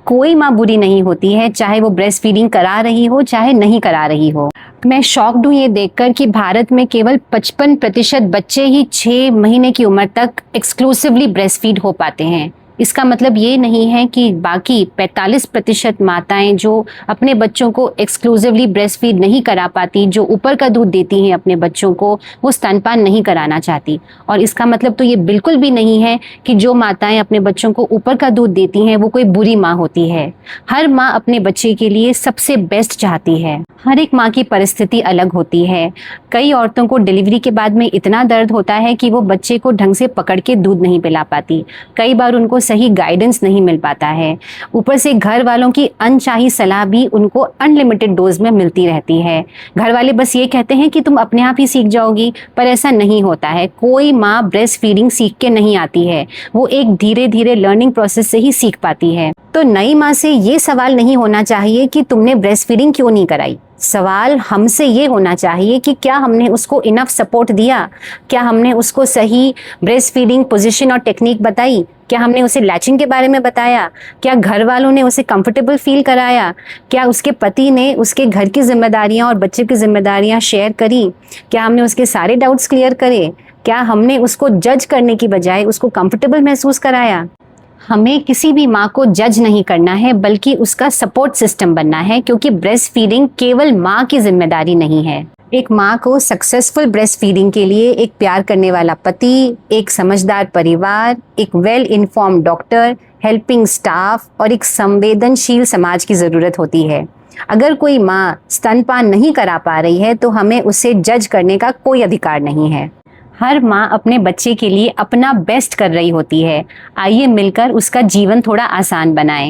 कोई माँ बुरी नहीं होती है, चाहे वो ब्रेस्ट फीडिंग करा रही हो चाहे नहीं करा रही हो। मैं शॉक्ड हूँ ये देखकर कि भारत में केवल 55% बच्चे ही 6 महीने की उम्र तक एक्सक्लूसिवली ब्रेस्ट फीड हो पाते हैं। इसका मतलब ये नहीं है कि बाकी 45% माताएं जो अपने बच्चों को एक्सक्लूसिवली ब्रेस्ट फीड नहीं करा पाती, जो ऊपर का दूध देती हैं अपने बच्चों को, वो स्तनपान नहीं कराना चाहती। और इसका मतलब तो ये बिल्कुल भी नहीं है कि जो माताएं अपने बच्चों को ऊपर का दूध देती हैं वो कोई बुरी माँ होती है। हर माँ अपने बच्चे के लिए सबसे बेस्ट चाहती है। हर एक माँ की परिस्थिति अलग होती है। कई औरतों को डिलीवरी के बाद में इतना दर्द होता है कि वो बच्चे को ढंग से पकड़ के दूध नहीं पिला पाती। कई बार उनको सही गाइडेंस नहीं मिल पाता है। ऊपर से घर वालों की अनचाही सलाह भी उनको अनलिमिटेड डोज में मिलती रहती है। घर वाले बस ये कहते हैं कि तुम अपने आप ही सीख जाओगी, पर ऐसा नहीं होता है। कोई माँ ब्रेस्ट फीडिंग सीख के नहीं आती है, वो एक धीरे धीरे लर्निंग प्रोसेस से ही सीख पाती है। तो नई माँ से ये सवाल नहीं होना चाहिए कि तुमने ब्रेस्ट फीडिंग क्यों नहीं कराई। सवाल हमसे ये होना चाहिए कि क्या हमने उसको इनफ सपोर्ट दिया, क्या हमने उसको सही ब्रेस्ट फीडिंग पोजीशन और टेक्निक बताई, क्या हमने उसे लैचिंग के बारे में बताया, क्या घर वालों ने उसे कंफर्टेबल फील कराया, क्या उसके पति ने उसके घर की जिम्मेदारियां और बच्चे की जिम्मेदारियां शेयर करी, क्या हमने उसके सारे डाउट्स क्लियर करे, क्या हमने उसको जज करने की बजाय उसको कंफर्टेबल महसूस कराया। हमें किसी भी माँ को जज नहीं करना है, बल्कि उसका सपोर्ट सिस्टम बनना है, क्योंकि ब्रेस्ट फीडिंग केवल माँ की जिम्मेदारी नहीं है। एक माँ को सक्सेसफुल ब्रेस्ट फीडिंग के लिए एक प्यार करने वाला पति, एक समझदार परिवार, एक well informed doctor, helping staff और एक संवेदनशील समाज की ज़रूरत होती है। अगर कोई माँ स्तनपान नहीं करा पा रही है तो हमें उसे जज करने का कोई अधिकार नहीं है। हर माँ अपने बच्चे के लिए अपना बेस्ट कर रही होती है। आइए मिलकर उसका जीवन थोड़ा आसान बनाएं।